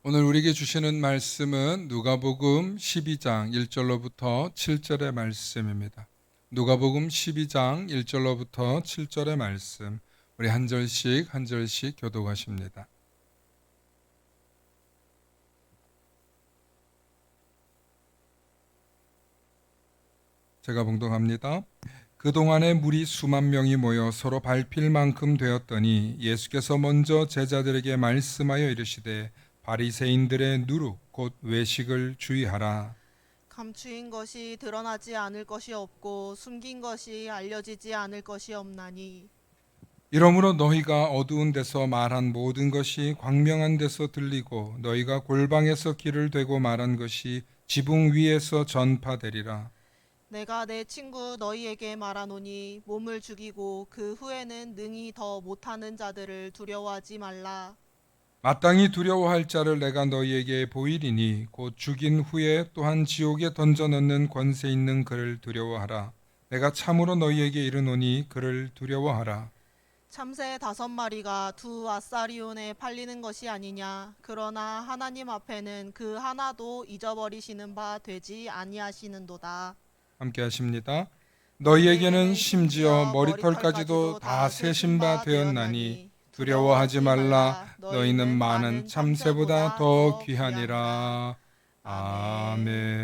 오늘 우리에게 주시는 말씀은 누가복음 12장 1절로부터 7절의 말씀입니다. 누가복음 12장 1절로부터 7절의 말씀, 우리 한 절씩 교독하십니다. 제가 봉독합니다. 그동안에 무리 수만 명이 모여 서로 밟힐 만큼 되었더니 예수께서 먼저 제자들에게 말씀하여 이르시되 바리새인들의 누룩 곧 외식을 주의하라. 감추인 것이 드러나지 않을 것이 없고 숨긴 것이 알려지지 않을 것이 없나니 이러므로 너희가 어두운 데서 말한 모든 것이 광명한 데서 들리고 너희가 골방에서 길을 대고 말한 것이 지붕 위에서 전파되리라. 내가 내 친구 너희에게 말하노니 몸을 죽이고 그 후에는 능히 더 못하는 자들을 두려워하지 말라. 마땅히 두려워할 자를 내가 너희에게 보이리니 곧 죽인 후에 또한 지옥에 던져 넣는 권세 있는 그를 두려워하라. 내가 참으로 너희에게 이르노니 그를 두려워하라. 참새 5마리가 두 아사리온에 팔리는 것이 아니냐. 그러나 하나님 앞에는 그 하나도 잊어버리시는 바 되지 아니하시는도다. 함께 하십니다. 너희에게는 심지어 머리털까지도 다 세신 바 되었나니 두려워하지 말라. 너희는 많은 참새보다 더 귀하니라. 아멘.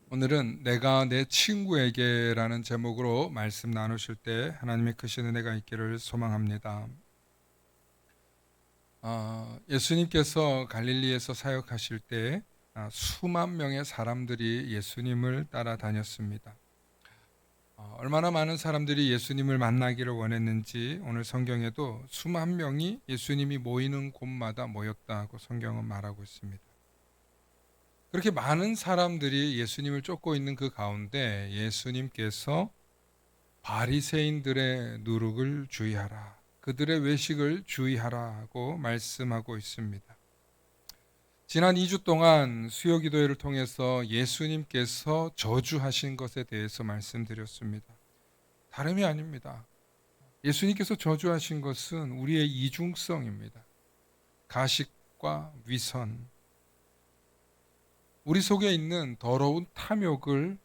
오늘은 내가 내 친구에게라는 제목으로 말씀 나누실 때 하나님의 크신 은혜가 있기를 소망합니다. 예수님께서 갈릴리에서 사역하실 때 수만 명의 사람들이 예수님을 따라다녔습니다. 얼마나 많은 사람들이 예수님을 만나기를 원했는지 오늘 성경에도 수만 명이 예수님이 모이는 곳마다 모였다고 성경은 말하고 있습니다. 그렇게 많은 사람들이 예수님을 쫓고 있는 그 가운데 예수님께서 바리새인들의 누룩을 주의하라, 그들의 외식을 주의하라고 말씀하고 있습니다. 지난 2주 동안 수요 기도회를 통해서 예수님께서 저주하신 것에 대해서 말씀드렸습니다. 다름이 아닙니다. 예수님께서 저주하신 것은 우리의 이중성입니다. 가식과 위선, 우리 속에 있는 더러운 탐욕을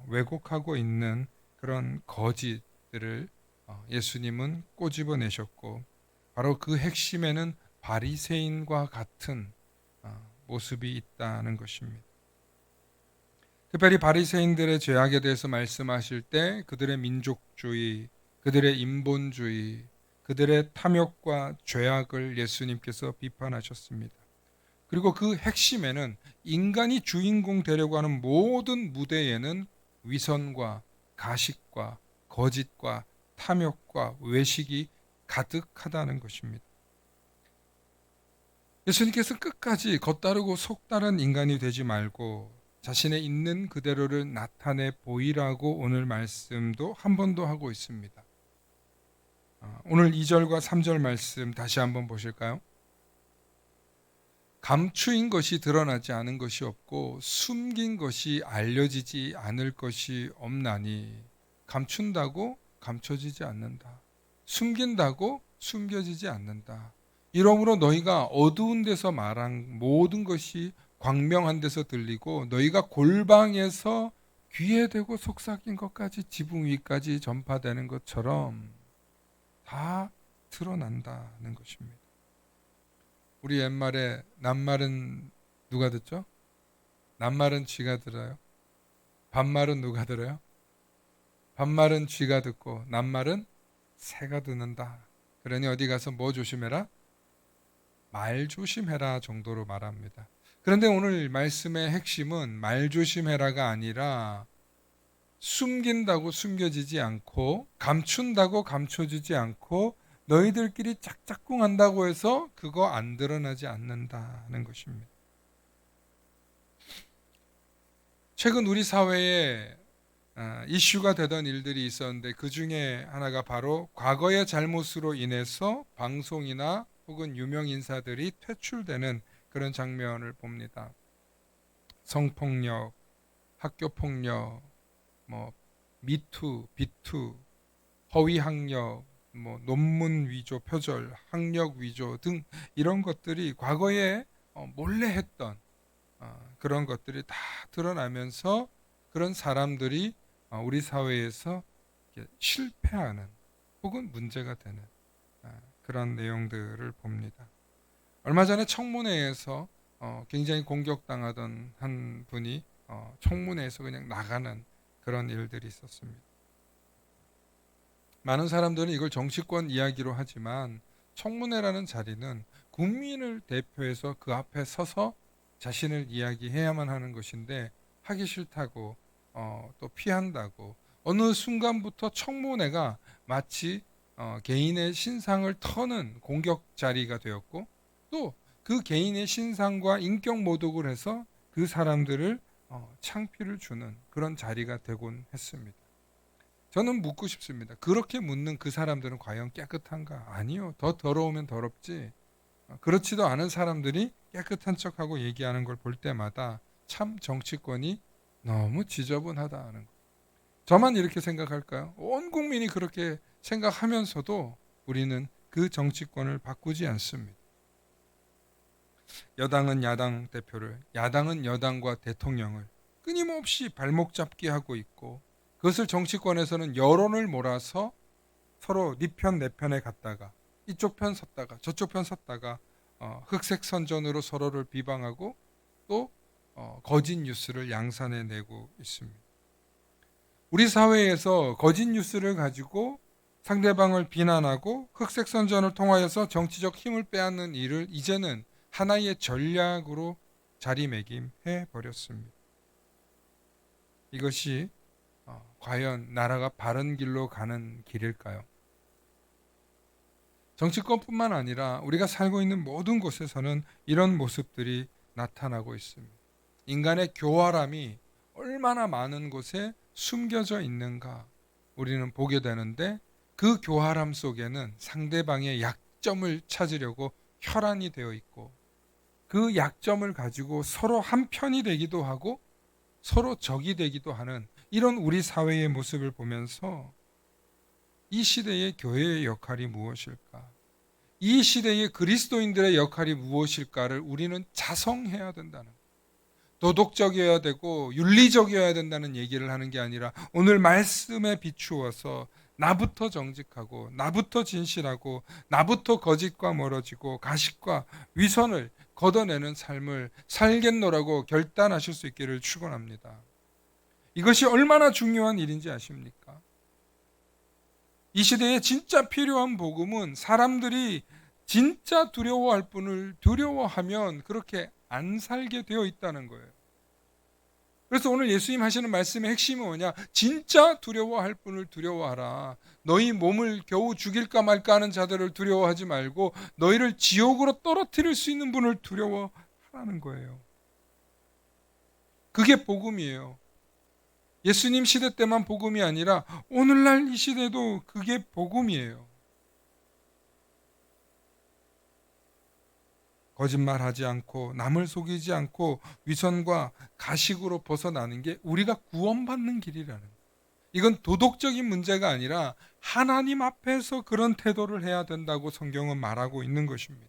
왜곡하고 있는 그런 거짓들을 예수님은 꼬집어내셨고, 바로 그 핵심에는 바리새인과 같은 모습이 있다는 것입니다. 특별히 바리새인들의 죄악에 대해서 말씀하실 때 그들의 민족주의, 그들의 인본주의, 그들의 탐욕과 죄악을 예수님께서 비판하셨습니다. 그리고 그 핵심에는 인간이 주인공 되려고 하는 모든 무대에는 위선과 가식과 거짓과 탐욕과 외식이 가득하다는 것입니다. 예수님께서 끝까지 겉다르고 속다른 인간이 되지 말고 자신의 있는 그대로를 나타내 보이라고 오늘 말씀도 한 번 더 하고 있습니다. 오늘 2절과 3절 말씀 다시 한번 보실까요? 감추인 것이 드러나지 않은 것이 없고 숨긴 것이 알려지지 않을 것이 없나니, 감춘다고 감춰지지 않는다. 숨긴다고 숨겨지지 않는다. 이러므로 너희가 어두운 데서 말한 모든 것이 광명한 데서 들리고 너희가 골방에서 귀에 대고 속삭인 것까지 지붕 위까지 전파되는 것처럼 다 드러난다는 것입니다. 우리 옛말에 낱말은 누가 듣죠? 낱말은 쥐가 들어요. 반말은 누가 들어요? 반말은 쥐가 듣고 낱말은 새가 듣는다. 그러니 어디 가서 뭐 조심해라? 말 조심해라 정도로 말합니다. 그런데 오늘 말씀의 핵심은 말 조심해라가 아니라 숨긴다고 숨겨지지 않고 감춘다고 감춰지지 않고 너희들끼리 짝짝꿍 한다고 해서 그거 안 드러나지 않는다는 것입니다. 최근 우리 사회에 이슈가 되던 일들이 있었는데 그 중에 하나가 바로 과거의 잘못으로 인해서 방송이나 혹은 유명 인사들이 퇴출되는 그런 장면을 봅니다. 성폭력, 학교폭력, 미투, 비투, 허위학력, 뭐 논문 위조, 표절, 학력 위조 등 이런 것들이 과거에 몰래 했던 그런 것들이 다 드러나면서 그런 사람들이 우리 사회에서 이렇게 실패하는 혹은 문제가 되는 그런 내용들을 봅니다. 얼마 전에 청문회에서 굉장히 공격당하던 한 분이 청문회에서 그냥 나가는 그런 일들이 있었습니다. 많은 사람들은 이걸 정치권 이야기로 하지만 청문회라는 자리는 국민을 대표해서 그 앞에 서서 자신을 이야기해야만 하는 것인데 하기 싫다고 또 피한다고 어느 순간부터 청문회가 마치 개인의 신상을 터는 공격 자리가 되었고 또 그 개인의 신상과 인격 모독을 해서 그 사람들을 창피를 주는 그런 자리가 되곤 했습니다. 저는 묻고 싶습니다. 그렇게 묻는 그 사람들은 과연 깨끗한가? 아니요. 더 더러우면 더럽지. 그렇지도 않은 사람들이 깨끗한 척하고 얘기하는 걸 볼 때마다 참 정치권이 너무 지저분하다는 거. 저만 이렇게 생각할까요? 온 국민이 그렇게 생각하면서도 우리는 그 정치권을 바꾸지 않습니다. 여당은 야당 대표를, 야당은 여당과 대통령을 끊임없이 발목 잡기 하고 있고 그것을 정치권에서는 여론을 몰아서 서로 네 편 내 편에 갔다가 이쪽 편 섰다가 저쪽 편 섰다가 흑색 선전으로 서로를 비방하고 또 거짓 뉴스를 양산해 내고 있습니다. 우리 사회에서 거짓 뉴스를 가지고 상대방을 비난하고 흑색 선전을 통하여서 정치적 힘을 빼앗는 일을 이제는 하나의 전략으로 자리매김해 버렸습니다. 이것이 과연 나라가 바른 길로 가는 길일까요? 정치권뿐만 아니라 우리가 살고 있는 모든 곳에서는 이런 모습들이 나타나고 있습니다. 인간의 교활함이 얼마나 많은 곳에 숨겨져 있는가 우리는 보게 되는데 그 교활함 속에는 상대방의 약점을 찾으려고 혈안이 되어 있고 그 약점을 가지고 서로 한편이 되기도 하고 서로 적이 되기도 하는 이런 우리 사회의 모습을 보면서 이 시대의 교회의 역할이 무엇일까? 이 시대의 그리스도인들의 역할이 무엇일까를 우리는 자성해야 된다는 거예요. 도덕적이어야 되고 윤리적이어야 된다는 얘기를 하는 게 아니라 오늘 말씀에 비추어서 나부터 정직하고 나부터 진실하고 나부터 거짓과 멀어지고 가식과 위선을 걷어내는 삶을 살겠노라고 결단하실 수 있기를 축원합니다. 이것이 얼마나 중요한 일인지 아십니까? 이 시대에 진짜 필요한 복음은 사람들이 진짜 두려워할 분을 두려워하면 그렇게 안 살게 되어 있다는 거예요. 그래서 오늘 예수님 하시는 말씀의 핵심이 뭐냐? 진짜 두려워할 분을 두려워하라. 너희 몸을 겨우 죽일까 말까 하는 자들을 두려워하지 말고 너희를 지옥으로 떨어뜨릴 수 있는 분을 두려워하라는 거예요. 그게 복음이에요. 예수님 시대 때만 복음이 아니라 오늘날 이 시대도 그게 복음이에요. 거짓말하지 않고 남을 속이지 않고 위선과 가식으로 벗어나는 게 우리가 구원받는 길이라는 거예요. 이건 도덕적인 문제가 아니라 하나님 앞에서 그런 태도를 해야 된다고 성경은 말하고 있는 것입니다.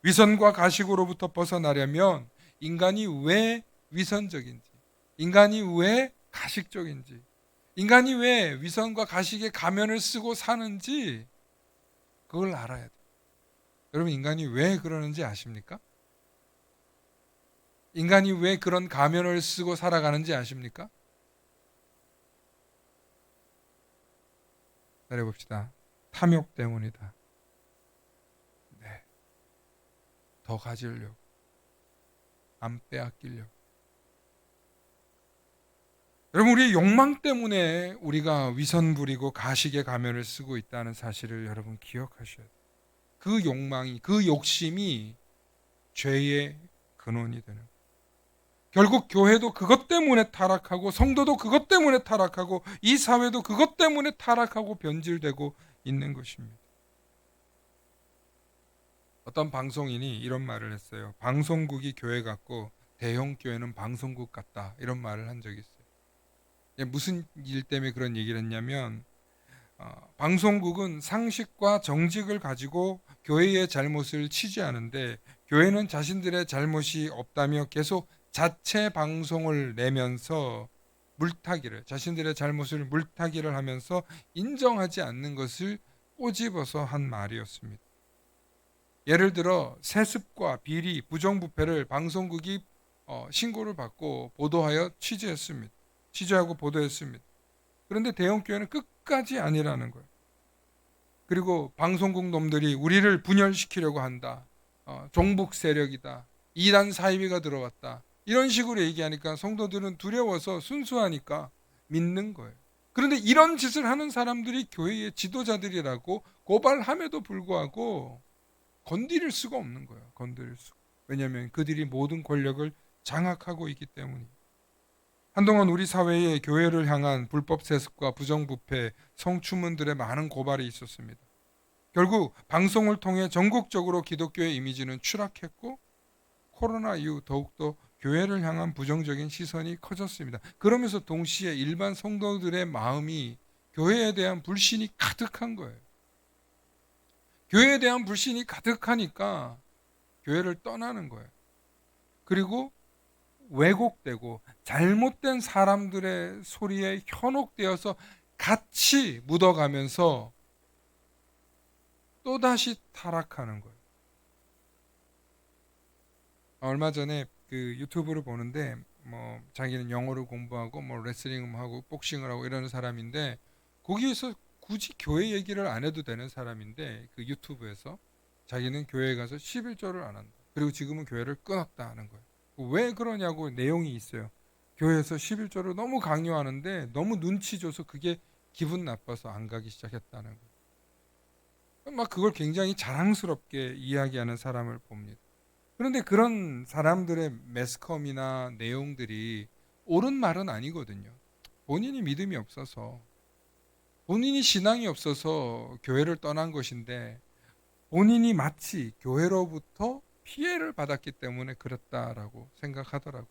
위선과 가식으로부터 벗어나려면 인간이 왜 위선적인지, 인간이 왜 가식적인지, 인간이 왜 위선과 가식의 가면을 쓰고 사는지 그걸 알아야 돼요. 여러분 인간이 왜 그러는지 아십니까? 인간이 왜 그런 가면을 쓰고 살아가는지 아십니까? 기다려봅시다. 탐욕 때문이다. 네. 더 가지려고. 안 빼앗기려고. 여러분 우리의 욕망 때문에 우리가 위선 부리고 가식의 가면을 쓰고 있다는 사실을 여러분 기억하셔야 돼요. 그 욕망이, 그 욕심이 죄의 근원이 되는 거예요. 결국 교회도 그것 때문에 타락하고 성도도 그것 때문에 타락하고 이 사회도 그것 때문에 타락하고 변질되고 있는 것입니다. 어떤 방송인이 이런 말을 했어요. 방송국이 교회 같고 대형 교회는 방송국 같다. 이런 말을 한 적이 있어요. 무슨 일 때문에 그런 얘기를 했냐면 방송국은 상식과 정직을 가지고 교회의 잘못을 취재하는데 교회는 자신들의 잘못이 없다며 계속 자체 방송을 내면서 자신들의 잘못을 물타기를 하면서 인정하지 않는 것을 꼬집어서 한 말이었습니다. 예를 들어 세습과 비리, 부정부패를 방송국이 신고를 받고 취재하고 보도했습니다. 그런데 대형교회는 끝까지 아니라는 거예요. 그리고 방송국 놈들이 우리를 분열시키려고 한다. 종북 세력이다. 이단 사이비가 들어왔다. 이런 식으로 얘기하니까 성도들은 두려워서 순수하니까 믿는 거예요. 그런데 이런 짓을 하는 사람들이 교회의 지도자들이라고 고발함에도 불구하고 건드릴 수가 없는 거예요. 왜냐하면 그들이 모든 권력을 장악하고 있기 때문이에요. 한동안 우리 사회에 교회를 향한 불법 세습과 부정부패, 성추문들의 많은 고발이 있었습니다. 결국 방송을 통해 전국적으로 기독교의 이미지는 추락했고 코로나 이후 더욱더 교회를 향한 부정적인 시선이 커졌습니다. 그러면서 동시에 일반 성도들의 마음이 교회에 대한 불신이 가득한 거예요. 교회에 대한 불신이 가득하니까 교회를 떠나는 거예요. 그리고 왜곡되고 잘못된 사람들의 소리에 현혹되어서 같이 묻어가면서 또다시 타락하는 거예요. 얼마 전에 그 유튜브를 보는데 자기는 영어를 공부하고 레슬링을 하고 복싱을 하고 이러는 사람인데 거기에서 굳이 교회 얘기를 안 해도 되는 사람인데 그 유튜브에서 자기는 교회에 가서 11조를 안 한다. 그리고 지금은 교회를 끊었다 하는 거예요. 왜 그러냐고 내용이 있어요. 교회에서 11조를 너무 강요하는데 너무 눈치 줘서 그게 기분 나빠서 안 가기 시작했다는 거예요. 막 그걸 굉장히 자랑스럽게 이야기하는 사람을 봅니다. 그런데 그런 사람들의 매스컴이나 내용들이 옳은 말은 아니거든요. 본인이 믿음이 없어서, 본인이 신앙이 없어서 교회를 떠난 것인데 본인이 마치 교회로부터 피해를 받았기 때문에 그렇다라고 생각하더라고요.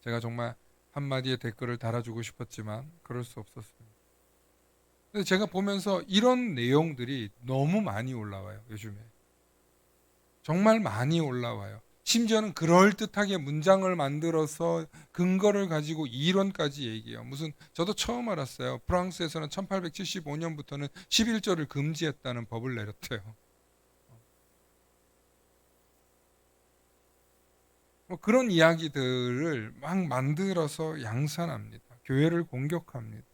제가 정말 한마디의 댓글을 달아주고 싶었지만 그럴 수 없었습니다. 근데 제가 보면서 이런 내용들이 너무 많이 올라와요. 요즘에 정말 많이 올라와요. 심지어는 그럴듯하게 문장을 만들어서 근거를 가지고 이론까지 얘기해요. 저도 처음 알았어요. 프랑스에서는 1875년부터는 11조를 금지했다는 법을 내렸대요. 그런 이야기들을 막 만들어서 양산합니다. 교회를 공격합니다.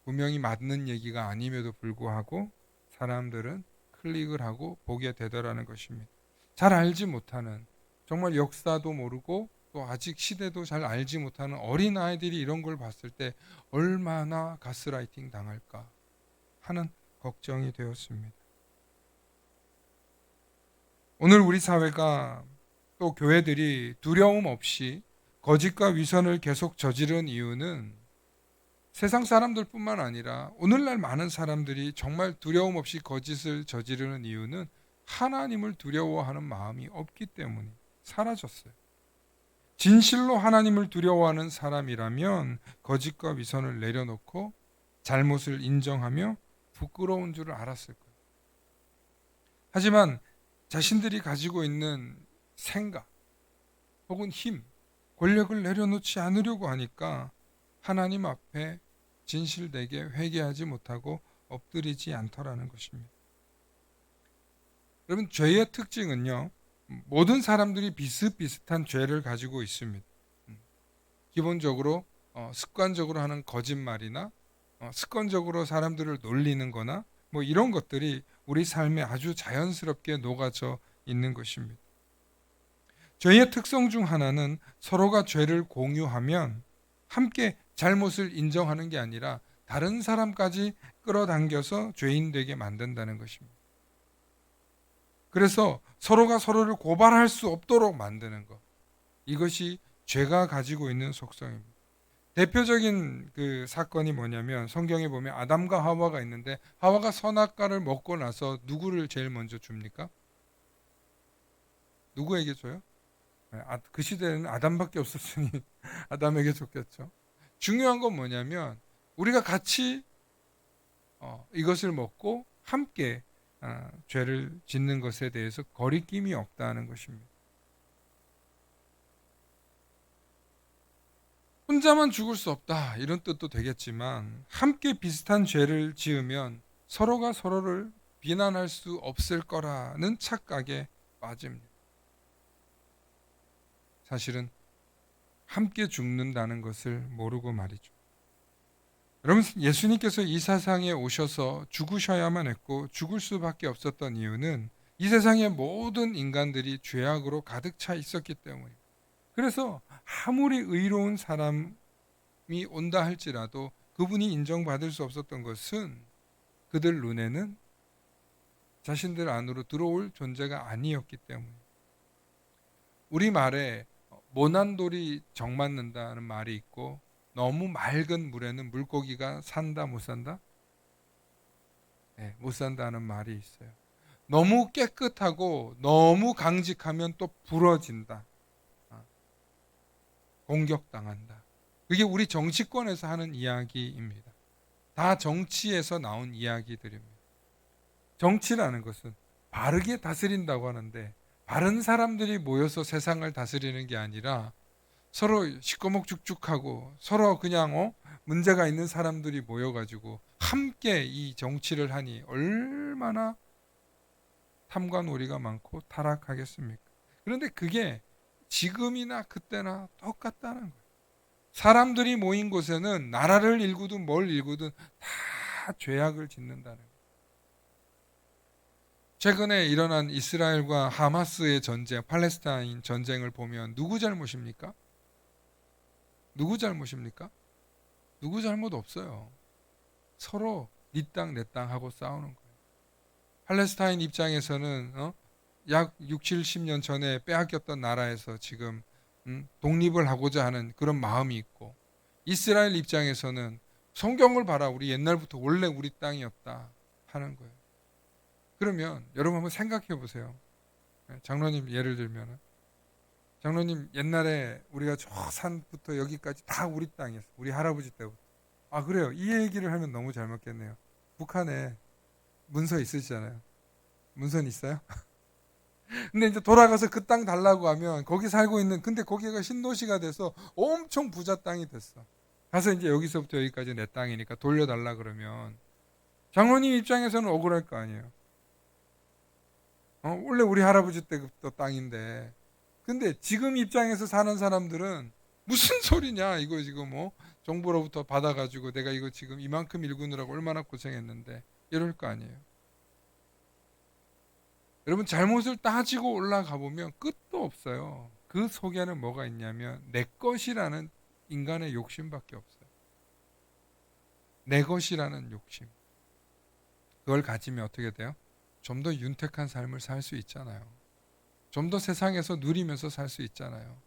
분명히 맞는 얘기가 아님에도 불구하고 사람들은 클릭을 하고 보게 되더라는 것입니다. 잘 알지 못하는, 정말 역사도 모르고 또 아직 시대도 잘 알지 못하는 어린아이들이 이런 걸 봤을 때 얼마나 가스라이팅 당할까 하는 걱정이 되었습니다. 오늘 우리 사회가 또 교회들이 두려움 없이 거짓과 위선을 계속 저지른 이유는 세상 사람들뿐만 아니라 오늘날 많은 사람들이 정말 두려움 없이 거짓을 저지르는 이유는 하나님을 두려워하는 마음이 없기 때문에 사라졌어요. 진실로 하나님을 두려워하는 사람이라면 거짓과 위선을 내려놓고 잘못을 인정하며 부끄러운 줄을 알았을 거예요. 하지만 자신들이 가지고 있는 생각 혹은 힘, 권력을 내려놓지 않으려고 하니까 하나님 앞에 진실되게 회개하지 못하고 엎드리지 않더라는 것입니다. 여러분, 죄의 특징은요, 모든 사람들이 비슷비슷한 죄를 가지고 있습니다. 기본적으로 습관적으로 하는 거짓말이나 습관적으로 사람들을 놀리는 거나 이런 것들이 우리 삶에 아주 자연스럽게 녹아져 있는 것입니다. 죄의 특성 중 하나는 서로가 죄를 공유하면 함께 잘못을 인정하는 게 아니라 다른 사람까지 끌어당겨서 죄인 되게 만든다는 것입니다. 그래서 서로가 서로를 고발할 수 없도록 만드는 것. 이것이 죄가 가지고 있는 속성입니다. 대표적인 그 사건이 뭐냐면 성경에 보면 아담과 하와가 있는데 하와가 선악과를 먹고 나서 누구를 제일 먼저 줍니까? 누구에게 줘요? 그 시대에는 아담밖에 없었으니 아담에게 줬겠죠. 중요한 건 뭐냐면 우리가 같이 이것을 먹고 함께 죄를 짓는 것에 대해서 거리낌이 없다는 것입니다. 혼자만 죽을 수 없다 이런 뜻도 되겠지만 함께 비슷한 죄를 지으면 서로가 서로를 비난할 수 없을 거라는 착각에 빠집니다. 사실은 함께 죽는다는 것을 모르고 말이죠. 여러분, 예수님께서 이 세상에 오셔서 죽으셔야만 했고 죽을 수밖에 없었던 이유는 이 세상의 모든 인간들이 죄악으로 가득 차 있었기 때문입니다. 그래서 아무리 의로운 사람이 온다 할지라도 그분이 인정받을 수 없었던 것은 그들 눈에는 자신들 안으로 들어올 존재가 아니었기 때문입니다. 우리말에 모난 돌이 정 맞는다는 말이 있고 너무 맑은 물에는 물고기가 산다 못 산다? 네, 못 산다는 말이 있어요. 너무 깨끗하고 너무 강직하면 또 부러진다. 공격당한다. 그게 우리 정치권에서 하는 이야기입니다. 다 정치에서 나온 이야기들입니다. 정치라는 것은 바르게 다스린다고 하는데 바른 사람들이 모여서 세상을 다스리는 게 아니라 서로 시꺼멓죽죽하고 서로 그냥 문제가 있는 사람들이 모여가지고 함께 이 정치를 하니 얼마나 탐관오리가 많고 타락하겠습니까? 그런데 그게 지금이나 그때나 똑같다는 거예요. 사람들이 모인 곳에는 나라를 일구든 뭘 일구든 다 죄악을 짓는다는 거예요. 최근에 일어난 이스라엘과 하마스의 전쟁, 팔레스타인 전쟁을 보면 누구 잘못입니까? 누구 잘못입니까? 누구 잘못 없어요. 서로 네 땅 내 땅 하고 싸우는 거예요. 팔레스타인 입장에서는 약 6, 70년 전에 빼앗겼던 나라에서 지금 독립을 하고자 하는 그런 마음이 있고, 이스라엘 입장에서는 성경을 봐라, 우리 옛날부터 원래 우리 땅이었다 하는 거예요. 그러면 여러분 한번 생각해 보세요. 장로님 예를 들면, 장로님 옛날에 우리가 저 산부터 여기까지 다 우리 땅이었어. 우리 할아버지 때부터. 아 그래요. 이 얘기를 하면 너무 잘 맞겠네요. 북한에 문서 있으시잖아요. 문서는 있어요? 근데 이제 돌아가서 그 땅 달라고 하면 거기 살고 있는, 근데 거기가 신도시가 돼서 엄청 부자 땅이 됐어. 가서 이제 여기서부터 여기까지 내 땅이니까 돌려달라 그러면 장로님 입장에서는 억울할 거 아니에요. 원래 우리 할아버지 때부터 땅인데. 근데 지금 입장에서 사는 사람들은 무슨 소리냐 이거 지금 정부로부터 받아가지고 내가 이거 지금 이만큼 일구느라고 얼마나 고생했는데 이럴 거 아니에요. 여러분 잘못을 따지고 올라가 보면 끝도 없어요. 그 속에는 뭐가 있냐면 내 것이라는 인간의 욕심밖에 없어요. 내 것이라는 욕심. 그걸 가지면 어떻게 돼요? 좀 더 윤택한 삶을 살 수 있잖아요. 좀 더 세상에서 누리면서 살 수 있잖아요.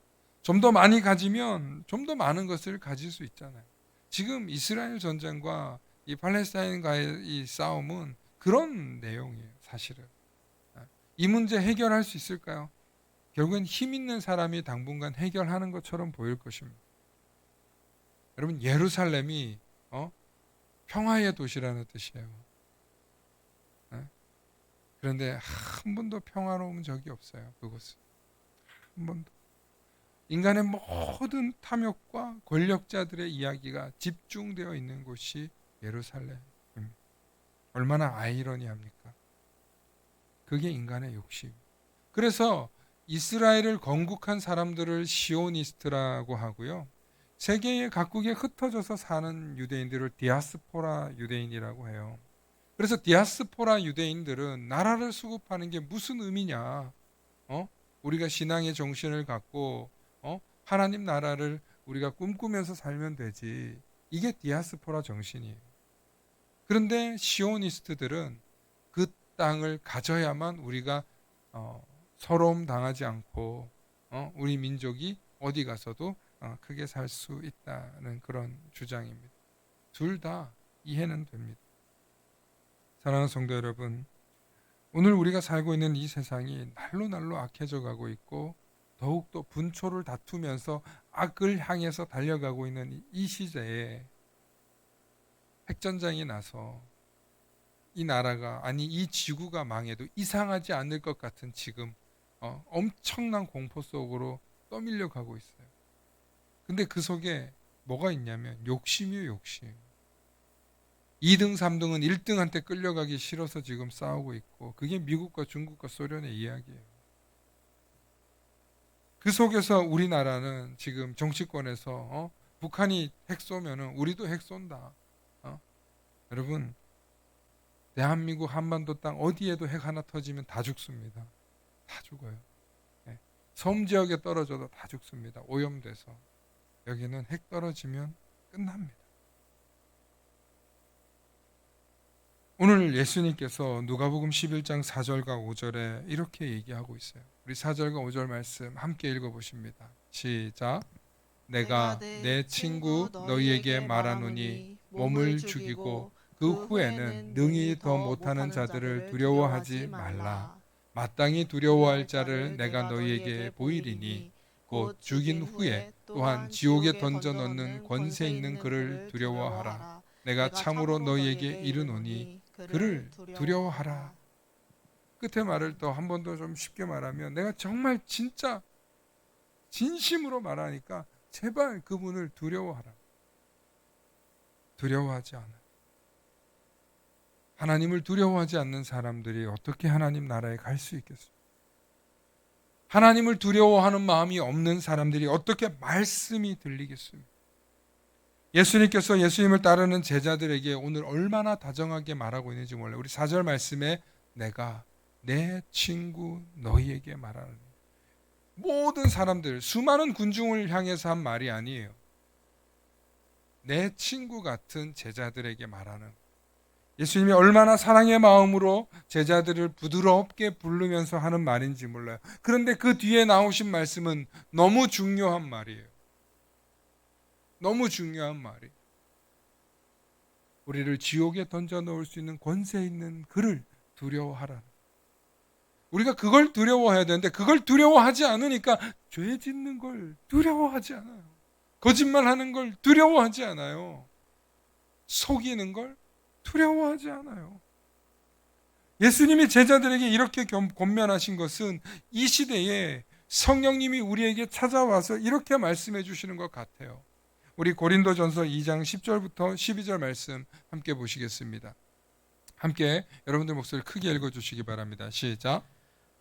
좀 더 많이 가지면 좀 더 많은 것을 가질 수 있잖아요. 지금 이스라엘 전쟁과 이 팔레스타인과의 이 싸움은 그런 내용이에요, 사실은. 이 문제 해결할 수 있을까요? 결국엔 힘 있는 사람이 당분간 해결하는 것처럼 보일 것입니다. 여러분 예루살렘이 평화의 도시라는 뜻이에요. 그런데 한 번도 평화로운 적이 없어요. 그곳은 한 번도. 인간의 모든 탐욕과 권력자들의 이야기가 집중되어 있는 곳이 예루살렘입니다. 얼마나 아이러니합니까? 그게 인간의 욕심. 그래서 이스라엘을 건국한 사람들을 시오니스트라고 하고요. 세계의 각국에 흩어져서 사는 유대인들을 디아스포라 유대인이라고 해요. 그래서 디아스포라 유대인들은 나라를 수급하는 게 무슨 의미냐? 우리가 신앙의 정신을 갖고 하나님 나라를 우리가 꿈꾸면서 살면 되지. 이게 디아스포라 정신이에요. 그런데 시오니스트들은 그 땅을 가져야만 우리가 서러움 당하지 않고 우리 민족이 어디 가서도 크게 살 수 있다는 그런 주장입니다. 둘 다 이해는 됩니다. 사랑하는 성도 여러분, 오늘 우리가 살고 있는 이 세상이 날로 날로 악해져 가고 있고 더욱더 분초를 다투면서 악을 향해서 달려가고 있는 이 시대에 핵전쟁이 나서 이 나라가, 아니 이 지구가 망해도 이상하지 않을 것 같은 지금 엄청난 공포 속으로 떠밀려 가고 있어요. 근데 그 속에 뭐가 있냐면 욕심이에요. 욕심. 2등 3등은 1등한테 끌려가기 싫어서 지금 싸우고 있고, 그게 미국과 중국과 소련의 이야기예요. 그 속에서 우리나라는 지금 정치권에서 북한이 핵 쏘면은 우리도 핵 쏜다. 여러분, 대한민국 한반도 땅 어디에도 핵 하나 터지면 다 죽습니다. 다 죽어요. 네. 섬 지역에 떨어져도 다 죽습니다. 오염돼서. 여기는 핵 떨어지면 끝납니다. 오늘 예수님께서 누가복음 11장 4절과 5절에 이렇게 얘기하고 있어요. 우리 4절과 5절 말씀 함께 읽어보십니다. 시작. 내가 내 친구 너희에게 말하노니 몸을 죽이고 그 후에는 능히 더 못하는 자들을 두려워하지 말라. 마땅히 두려워할 자를 내가 너희에게 보이리니 곧 죽인 후에 또한 지옥에 던져 넣는 권세 있는 그를 두려워하라. 내가 참으로 너희에게 이르노니 그를 두려워하라. 끝에 말을 또 한 번 더 좀 쉽게 말하면, 내가 정말 진짜 진심으로 말하니까 제발 그분을 두려워하라. 두려워하지 않아. 하나님을 두려워하지 않는 사람들이 어떻게 하나님 나라에 갈 수 있겠어요? 하나님을 두려워하는 마음이 없는 사람들이 어떻게 말씀이 들리겠습니까? 예수님께서 예수님을 따르는 제자들에게 오늘 얼마나 다정하게 말하고 있는지 몰라요. 우리 4절 말씀에 내가 내 친구 너희에게 말하는, 모든 사람들, 수많은 군중을 향해서 한 말이 아니에요. 내 친구 같은 제자들에게 말하는, 예수님이 얼마나 사랑의 마음으로 제자들을 부드럽게 부르면서 하는 말인지 몰라요. 그런데 그 뒤에 나오신 말씀은 너무 중요한 말이에요. 너무 중요한 말이, 우리를 지옥에 던져 넣을 수 있는 권세 있는 그를 두려워하라. 우리가 그걸 두려워해야 되는데 그걸 두려워하지 않으니까 죄 짓는 걸 두려워하지 않아요. 거짓말하는 걸 두려워하지 않아요. 속이는 걸 두려워하지 않아요. 예수님이 제자들에게 이렇게 권면하신 것은 이 시대에 성령님이 우리에게 찾아와서 이렇게 말씀해 주시는 것 같아요. 우리 고린도전서 2장 10절부터 12절 말씀 함께 보시겠습니다. 함께 여러분들 목소리 크게 읽어주시기 바랍니다. 시작.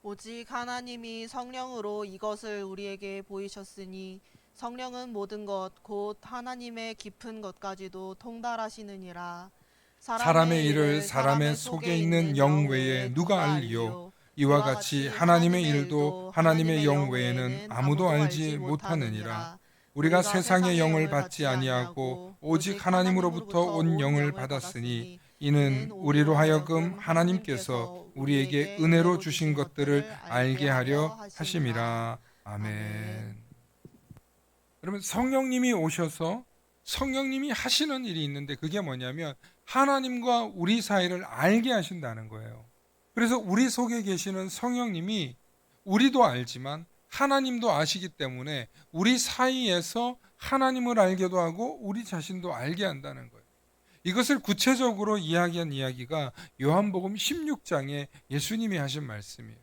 오직 하나님이 성령으로 이것을 우리에게 보이셨으니 성령은 모든 것 곧 하나님의 깊은 것까지도 통달하시느니라. 사람의 일을 사람의 속에 있는 영 외에 누가 알리요? 이와 같이 하나님의 일도 하나님의 영 외에는 아무도 알지 못하느니라. 우리가 세상의 영을 받지 아니하고 오직 하나님으로부터 온 영을 받았으니 이는 우리로 하여금 하나님께서 우리에게 은혜로 주신 것들을 알게 하려 하심이라. 아멘. 여러분, 성령님이 오셔서 성령님이 하시는 일이 있는데 그게 뭐냐면 하나님과 우리 사이를 알게 하신다는 거예요. 그래서 우리 속에 계시는 성령님이 우리도 알지만 하나님도 아시기 때문에 우리 사이에서 하나님을 알게도 하고 우리 자신도 알게 한다는 거예요. 이것을 구체적으로 이야기한 이야기가 요한복음 16장에 예수님이 하신 말씀이에요.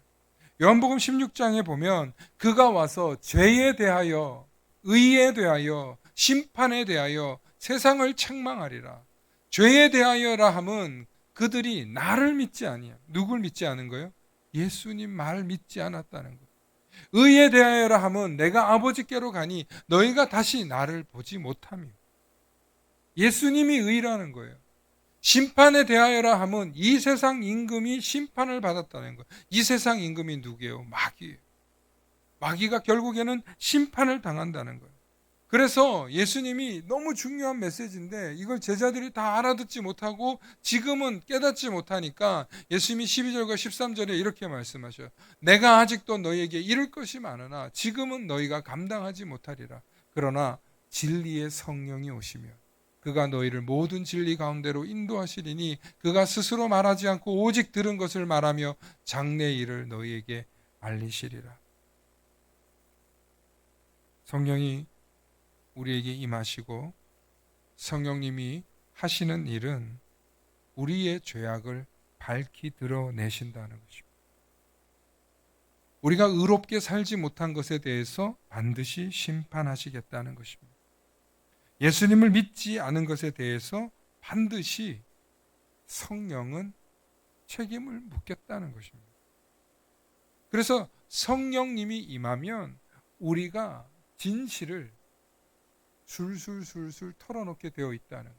요한복음 16장에 보면 그가 와서 죄에 대하여, 의에 대하여, 심판에 대하여 세상을 책망하리라. 죄에 대하여라 함은 그들이 나를 믿지 아니야. 누굴 믿지 않은 거예요? 예수님 말 믿지 않았다는 거예요. 의에 대하여라 함은 내가 아버지께로 가니 너희가 다시 나를 보지 못하며. 예수님이 의라는 거예요. 심판에 대하여라 함은 이 세상 임금이 심판을 받았다는 거예요. 이 세상 임금이 누구예요? 마귀예요. 마귀가 결국에는 심판을 당한다는 거예요. 그래서 예수님이 너무 중요한 메시지인데 이걸 제자들이 다 알아듣지 못하고 지금은 깨닫지 못하니까 예수님이 12절과 13절에 이렇게 말씀하셔요. 내가 아직도 너희에게 이를 것이 많으나 지금은 너희가 감당하지 못하리라. 그러나 진리의 성령이 오시며 그가 너희를 모든 진리 가운데로 인도하시리니 그가 스스로 말하지 않고 오직 들은 것을 말하며 장래 일을 너희에게 알리시리라. 성령이 우리에게 임하시고 성령님이 하시는 일은 우리의 죄악을 밝히 드러내신다는 것입니다. 우리가 의롭게 살지 못한 것에 대해서 반드시 심판하시겠다는 것입니다. 예수님을 믿지 않은 것에 대해서 반드시 성령은 책임을 묻겠다는 것입니다. 그래서 성령님이 임하면 우리가 진실을 술술술술 털어놓게 되어 있다는 거예요.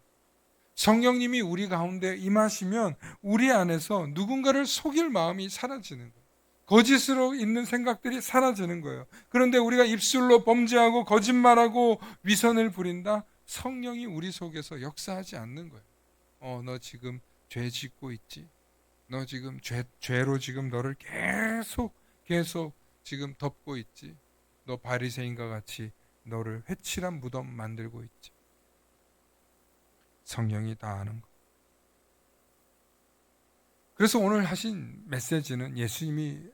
성령님이 우리 가운데 임하시면 우리 안에서 누군가를 속일 마음이 사라지는 거예요. 거짓으로 있는 생각들이 사라지는 거예요. 그런데 우리가 입술로 범죄하고 거짓말하고 위선을 부린다? 성령이 우리 속에서 역사하지 않는 거예요. 너 지금 죄 짓고 있지? 너 지금 죄로 지금 너를 계속 지금 덮고 있지? 너 바리새인과 같이 너를 회칠한 무덤 만들고 있지? 성령이 다 아는 거. 그래서 오늘 하신 메시지는 예수님이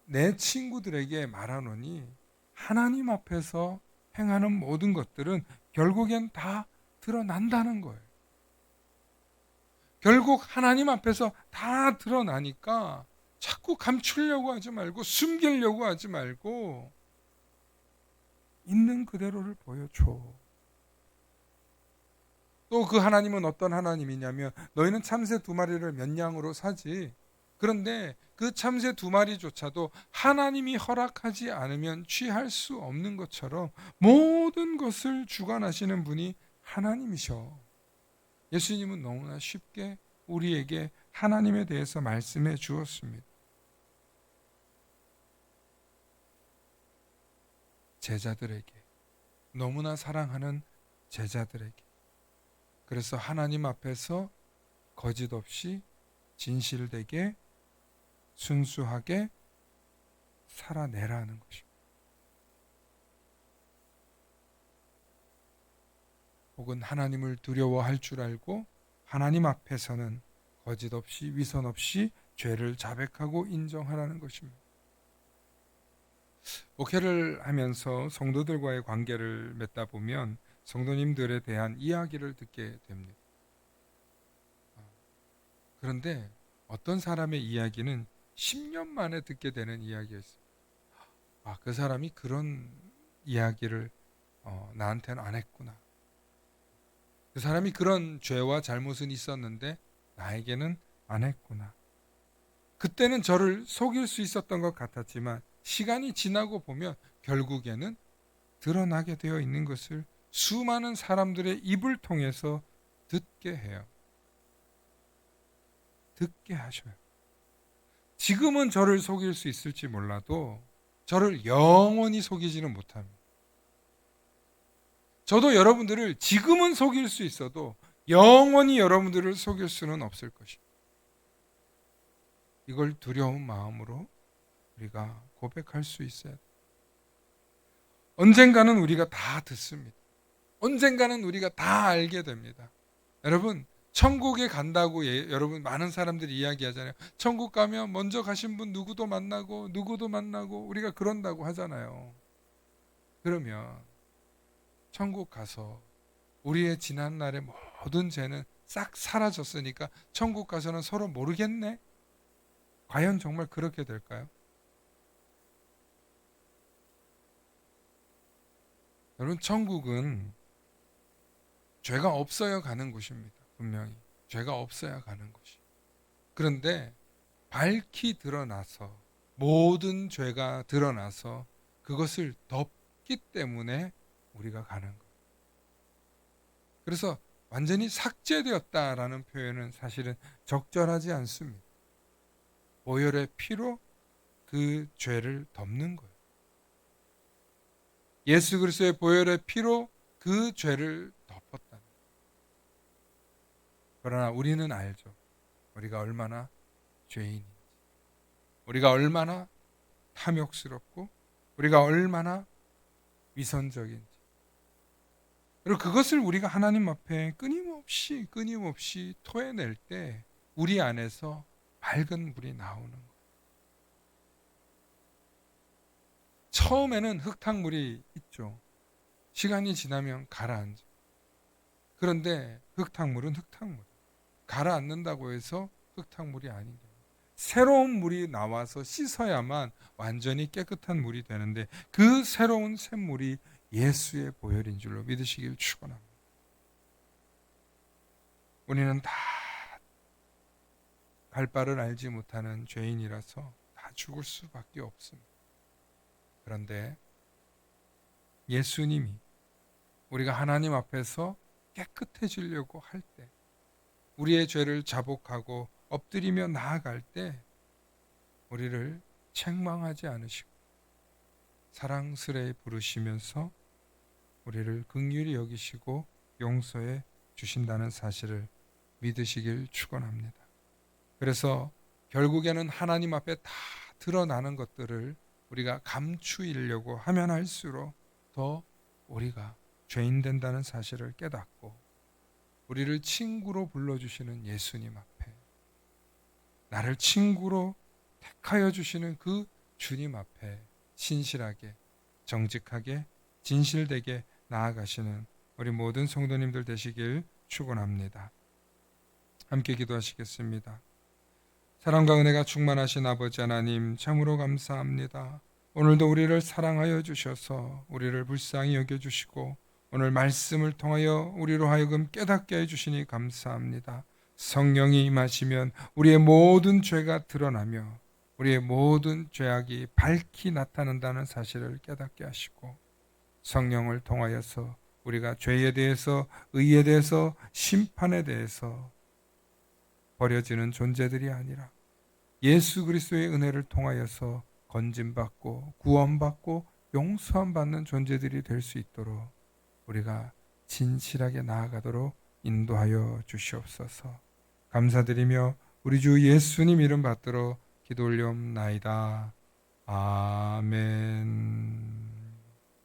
내 친구들에게 말하노니 하나님 앞에서 행하는 모든 것들은 결국엔 다 드러난다는 거예요. 결국 하나님 앞에서 다 드러나니까 자꾸 감추려고 하지 말고 숨기려고 하지 말고 있는 그대로를 보여줘. 또 그 하나님은 어떤 하나님이냐면 너희는 참새 2마리를 몇 양으로 사지. 그런데 그 참새 2마리조차도 하나님이 허락하지 않으면 취할 수 없는 것처럼 모든 것을 주관하시는 분이 하나님이셔. 예수님은 너무나 쉽게 우리에게 하나님에 대해서 말씀해 주었습니다. 제자들에게, 너무나 사랑하는 제자들에게. 그래서 하나님 앞에서 거짓 없이 진실되게 순수하게 살아내라는 것입니다. 혹은 하나님을 두려워할 줄 알고 하나님 앞에서는 거짓 없이 위선 없이 죄를 자백하고 인정하라는 것입니다. 목회를 하면서 성도들과의 관계를 맺다 보면 성도님들에 대한 이야기를 듣게 됩니다. 그런데 어떤 사람의 이야기는 10년 만에 듣게 되는 이야기였어요. 그 사람이 그런 이야기를 나한테는 안 했구나. 그 사람이 그런 죄와 잘못은 있었는데 나에게는 안 했구나. 그때는 저를 속일 수 있었던 것 같았지만 시간이 지나고 보면 결국에는 드러나게 되어 있는 것을 수많은 사람들의 입을 통해서 듣게 해요. 듣게 하셔요. 지금은 저를 속일 수 있을지 몰라도 저를 영원히 속이지는 못합니다. 저도 여러분들을 지금은 속일 수 있어도 영원히 여러분들을 속일 수는 없을 것입니다. 이걸 두려운 마음으로 우리가 고백할 수 있어야 돼요. 언젠가는 우리가 다 듣습니다. 언젠가는 우리가 다 알게 됩니다. 여러분, 천국에 간다고 여러분 많은 사람들이 이야기하잖아요. 천국 가면 먼저 가신 분 누구도 만나고 우리가 그런다고 하잖아요. 그러면 천국 가서 우리의 지난날의 모든 죄는 싹 사라졌으니까 천국 가서는 서로 모르겠네? 과연 정말 그렇게 될까요? 여러분, 천국은 죄가 없어야 가는 곳입니다. 분명히 죄가 없어야 가는 곳이. 그런데 밝히 드러나서 모든 죄가 드러나서 그것을 덮기 때문에 우리가 가는 거예요. 그래서 완전히 삭제되었다라는 표현은 사실은 적절하지 않습니다. 보혈의 피로 그 죄를 덮는 거예요. 예수 그리스도의 보혈의 피로 그 죄를 덮었다. 그러나 우리는 알죠. 우리가 얼마나 죄인인지, 우리가 얼마나 탐욕스럽고, 우리가 얼마나 위선적인지. 그리고 그것을 우리가 하나님 앞에 끊임없이 토해낼 때 우리 안에서 맑은 물이 나오는 거예요. 처음에는 흙탕물이 있죠. 시간이 지나면 가라앉아. 그런데 흙탕물은 흙탕물. 가라앉는다고 해서 흙탕물이 아닌 거예요. 새로운 물이 나와서 씻어야만 완전히 깨끗한 물이 되는데 그 새로운 샘물이 예수의 보혈인 줄로 믿으시길 축원합니다. 우리는 다 갈 바를 알지 못하는 죄인이라서 다 죽을 수밖에 없습니다. 그런데 예수님이 우리가 하나님 앞에서 깨끗해지려고 할 때, 우리의 죄를 자복하고 엎드리며 나아갈 때 우리를 책망하지 않으시고 사랑스레 부르시면서 우리를 긍휼히 여기시고 용서해 주신다는 사실을 믿으시길 축원합니다. 그래서 결국에는 하나님 앞에 다 드러나는 것들을 우리가 감추려고 하면 할수록 더 우리가 죄인 된다는 사실을 깨닫고 우리를 친구로 불러주시는 예수님 앞에, 나를 친구로 택하여 주시는 그 주님 앞에 신실하게, 정직하게, 진실되게 나아가시는 우리 모든 성도님들 되시길 축원합니다. 함께 기도하시겠습니다. 사랑과 은혜가 충만하신 아버지 하나님, 참으로 감사합니다. 오늘도 우리를 사랑하여 주셔서 우리를 불쌍히 여겨주시고 오늘 말씀을 통하여 우리로 하여금 깨닫게 해주시니 감사합니다. 성령이 임하시면 우리의 모든 죄가 드러나며 우리의 모든 죄악이 밝히 나타난다는 사실을 깨닫게 하시고 성령을 통하여서 우리가 죄에 대해서, 의에 대해서, 심판에 대해서 버려지는 존재들이 아니라 예수 그리스도의 은혜를 통하여서 건짐받고 구원받고 용서함 받는 존재들이 될 수 있도록 우리가 진실하게 나아가도록 인도하여 주시옵소서. 감사드리며 우리 주 예수님 이름 받들어 기도 올리옵나이다. 아멘.